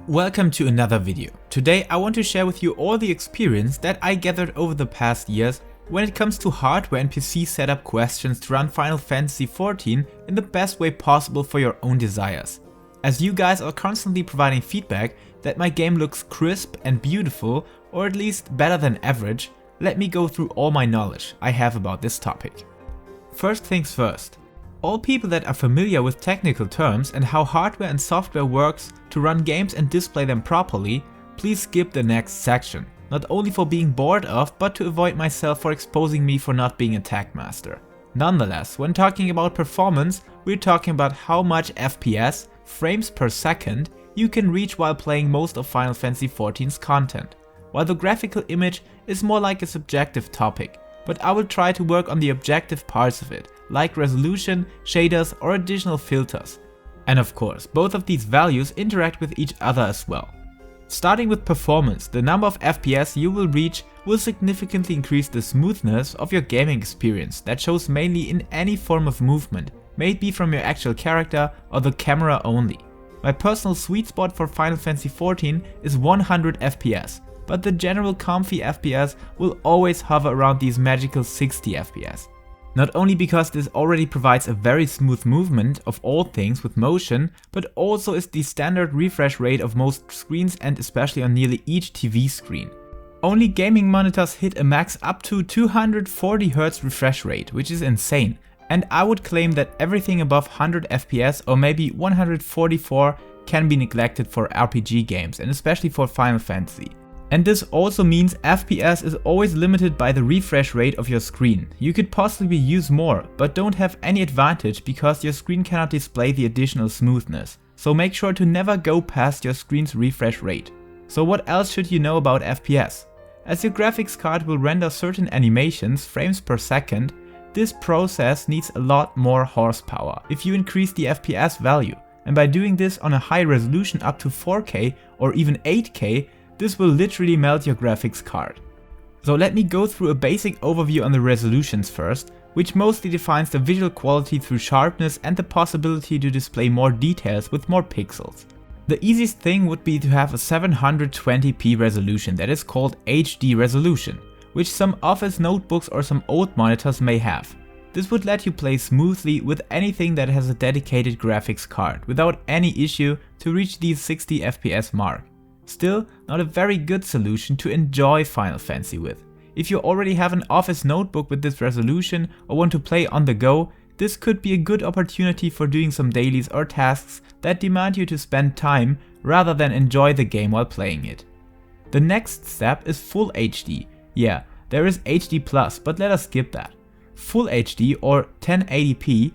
Welcome to another video. Today I want to share with you all the experience that I gathered over the past years when it comes to hardware and PC setup questions to run Final Fantasy XIV in the best way possible for your own desires. As you guys are constantly providing feedback that my game looks crisp and beautiful, or at least better than average, let me go through all my knowledge I have about this topic. First things first. All people that are familiar with technical terms and how hardware and software works to run games and display them properly, please skip the next section. Not only for being bored of, but to avoid myself for exposing me for not being a tech master. Nonetheless, when talking about performance, we're talking about how much FPS, frames per second, you can reach while playing most of Final Fantasy XIV's content. While the graphical image is more like a subjective topic, but I will try to work on the objective parts of it, like resolution, shaders or additional filters. And of course, both of these values interact with each other as well. Starting with performance, the number of FPS you will reach will significantly increase the smoothness of your gaming experience that shows mainly in any form of movement, may it be from your actual character or the camera only. My personal sweet spot for Final Fantasy XIV is 100 FPS, but the general comfy FPS will always hover around these magical 60 FPS. Not only because this already provides a very smooth movement of all things with motion, but also is the standard refresh rate of most screens and especially on nearly each TV screen. Only gaming monitors hit a max up to 240Hz refresh rate, which is insane, and I would claim that everything above 100 FPS or maybe 144 can be neglected for RPG games and especially for Final Fantasy. And this also means FPS is always limited by the refresh rate of your screen. You could possibly use more, but don't have any advantage because your screen cannot display the additional smoothness. So make sure to never go past your screen's refresh rate. So what else should you know about FPS? As your graphics card will render certain animations frames per second, this process needs a lot more horsepower if you increase the FPS value. And by doing this on a high resolution up to 4K or even 8K, this will literally melt your graphics card. So let me go through a basic overview on the resolutions first, which mostly defines the visual quality through sharpness and the possibility to display more details with more pixels. The easiest thing would be to have a 720p resolution that is called HD resolution, which some office notebooks or some old monitors may have. This would let you play smoothly with anything that has a dedicated graphics card without any issue to reach the 60 FPS mark. Still, not a very good solution to enjoy Final Fantasy with. If you already have an office notebook with this resolution or want to play on the go, this could be a good opportunity for doing some dailies or tasks that demand you to spend time rather than enjoy the game while playing it. The next step is Full HD. Yeah, there is HD+, but let us skip that. Full HD or 1080p,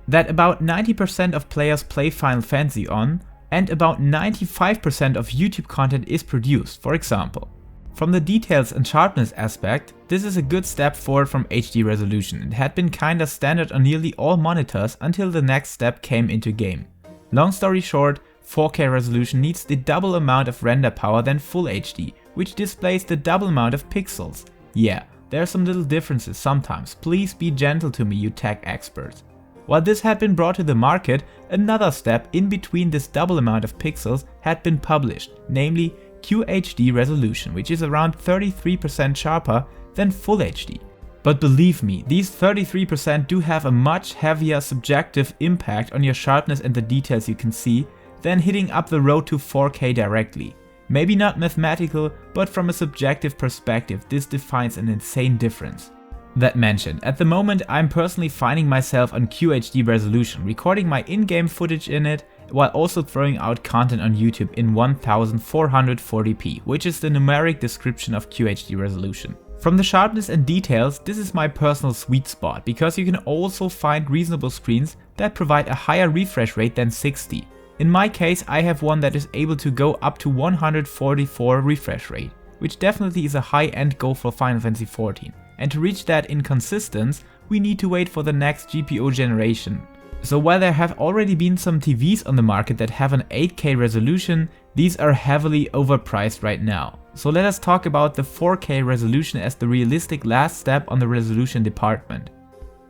that about 90% of players play Final Fantasy on, and about 95% of YouTube content is produced, for example. From the details and sharpness aspect, this is a good step forward from HD resolution. It had been kinda standard on nearly all monitors until the next step came into game. Long story short, 4K resolution needs the double amount of render power than Full HD, which displays the double amount of pixels. Yeah, there are some little differences sometimes, please be gentle to me, you tech experts. While this had been brought to the market, another step in between this double amount of pixels had been published, namely QHD resolution, which is around 33% sharper than Full HD. But believe me, these 33% do have a much heavier subjective impact on your sharpness and the details you can see than hitting up the road to 4K directly. Maybe not mathematical, but from a subjective perspective, this defines an insane difference. That mentioned, at the moment I'm personally finding myself on QHD resolution, recording my in-game footage in it, while also throwing out content on YouTube in 1440p, which is the numeric description of QHD resolution. From the sharpness and details, this is my personal sweet spot, because you can also find reasonable screens that provide a higher refresh rate than 60. In my case, I have one that is able to go up to 144 refresh rate, which definitely is a high-end goal for Final Fantasy XIV. And to reach that in consistence, we need to wait for the next GPU generation. So while there have already been some TVs on the market that have an 8K resolution, these are heavily overpriced right now. So let us talk about the 4K resolution as the realistic last step on the resolution department.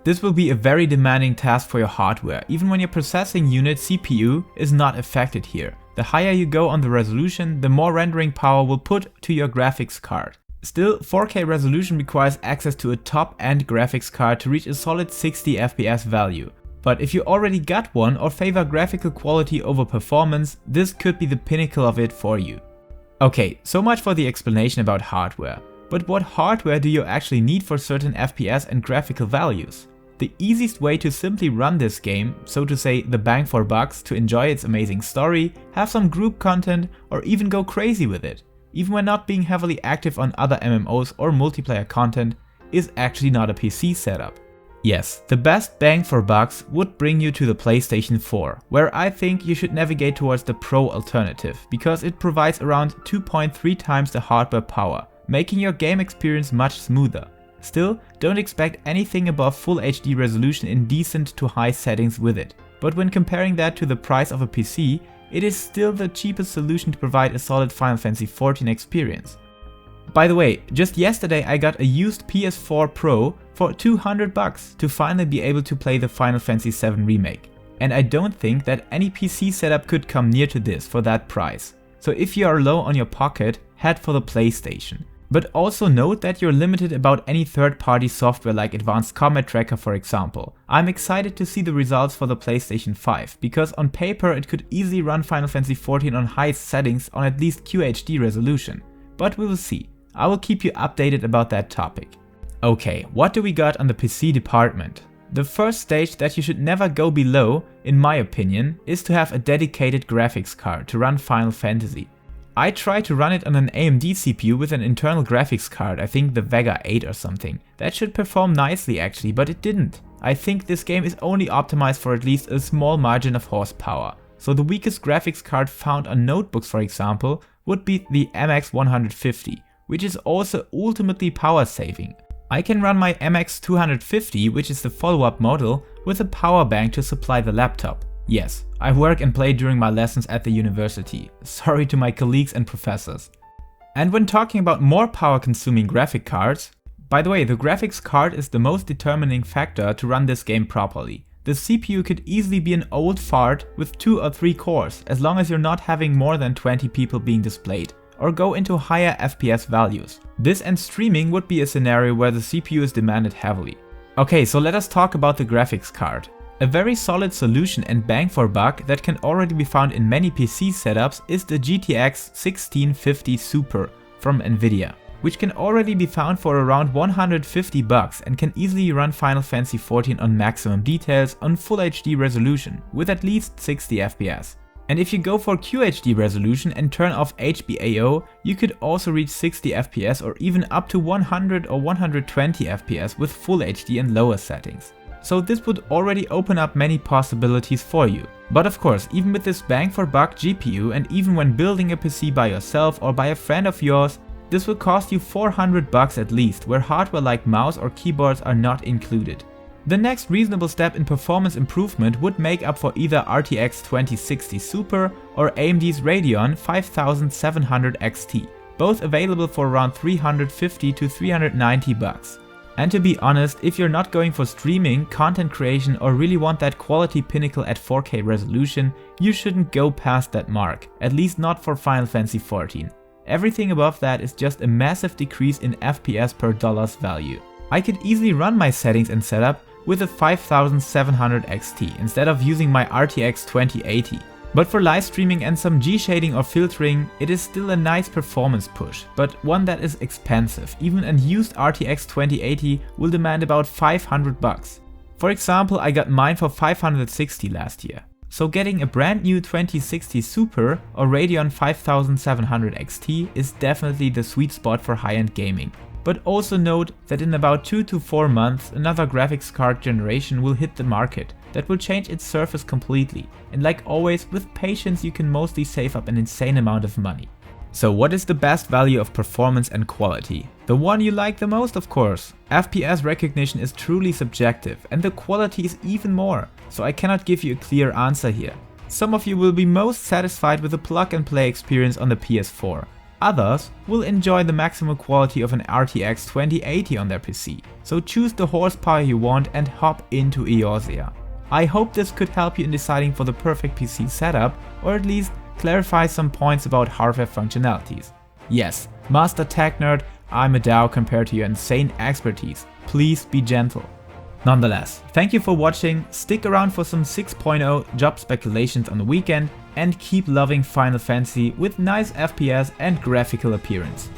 This will be a very demanding task for your hardware, even when your processing unit CPU is not affected here. The higher you go on the resolution, the more rendering power will put to your graphics card. Still, 4K resolution requires access to a top-end graphics card to reach a solid 60 FPS value. But if you already got one or favor graphical quality over performance, this could be the pinnacle of it for you. Okay, so much for the explanation about hardware. But what hardware do you actually need for certain FPS and graphical values? The easiest way to simply run this game, so to say the bang for bucks, to enjoy its amazing story, have some group content, or even go crazy with it, even when not being heavily active on other MMOs or multiplayer content, is actually not a PC setup. Yes, the best bang for bucks would bring you to the PlayStation 4, where I think you should navigate towards the Pro alternative, because it provides around 2.3 times the hardware power, making your game experience much smoother. Still, don't expect anything above full HD resolution in decent to high settings with it, but when comparing that to the price of a PC, it is still the cheapest solution to provide a solid Final Fantasy XIV experience. By the way, just yesterday I got a used PS4 Pro for 200 bucks to finally be able to play the Final Fantasy VII Remake, and I don't think that any PC setup could come near to this for that price. So if you are low on your pocket, head for the PlayStation. But also note that you're limited about any third-party software like Advanced Combat Tracker, for example. I'm excited to see the results for the PlayStation 5, because on paper it could easily run Final Fantasy XIV on high settings on at least QHD resolution. But we will see. I will keep you updated about that topic. Okay, what do we got on the PC department? The first stage that you should never go below, in my opinion, is to have a dedicated graphics card to run Final Fantasy. I tried to run it on an AMD CPU with an internal graphics card, I think the Vega 8 or something. That should perform nicely actually, but it didn't. I think this game is only optimized for at least a small margin of horsepower. So the weakest graphics card found on notebooks, for example, would be the MX150, which is also ultimately power saving. I can run my MX250, which is the follow-up model, with a power bank to supply the laptop. Yes, I work and play during my lessons at the university. Sorry to my colleagues and professors. And when talking about more power consuming graphic cards, by the way, the graphics card is the most determining factor to run this game properly. The CPU could easily be an old fart with 2 or 3 cores, as long as you're not having more than 20 people being displayed, or go into higher FPS values. This and streaming would be a scenario where the CPU is demanded heavily. Okay, so let us talk about the graphics card. A very solid solution and bang for buck that can already be found in many PC setups is the GTX 1650 Super from Nvidia, which can already be found for around 150 bucks and can easily run Final Fantasy XIV on maximum details on full HD resolution with at least 60 FPS. And if you go for QHD resolution and turn off HBAO, you could also reach 60 FPS or even up to 100 or 120 FPS with full HD and lower settings. So this would already open up many possibilities for you. But of course, even with this bang for buck GPU and even when building a PC by yourself or by a friend of yours, this will cost you 400 bucks at least, where hardware like mouse or keyboards are not included. The next reasonable step in performance improvement would make up for either RTX 2060 Super or AMD's Radeon 5700 XT, both available for around 350 to 390 bucks. And to be honest, if you're not going for streaming, content creation or really want that quality pinnacle at 4K resolution, you shouldn't go past that mark, at least not for Final Fantasy XIV. Everything above that is just a massive decrease in FPS per dollar's value. I could easily run my settings and setup with a 5700 XT instead of using my RTX 2080. But for live streaming and some G-shading or filtering, it is still a nice performance push, but one that is expensive. Even a used RTX 2080 will demand about 500 bucks. For example, I got mine for 560 last year. So getting a brand new 2060 Super or Radeon 5700 XT is definitely the sweet spot for high-end gaming. But also note that in about 2 to 4 months another graphics card generation will hit the market that will change its surface completely, and like always, with patience you can mostly save up an insane amount of money. So what is the best value of performance and quality? The one you like the most, of course. FPS recognition is truly subjective and the quality is even more, so I cannot give you a clear answer here. Some of you will be most satisfied with the plug and play experience on the PS4. Others will enjoy the maximum quality of an RTX 2080 on their PC, so choose the horsepower you want and hop into Eorzea. I hope this could help you in deciding for the perfect PC setup, or at least clarifies some points about hardware functionalities. Yes, Master Tech Nerd, I'm a DAO compared to your insane expertise. Please be gentle. Nonetheless, thank you for watching, stick around for some 6.0 job speculations on the weekend, and keep loving Final Fantasy with nice FPS and graphical appearance.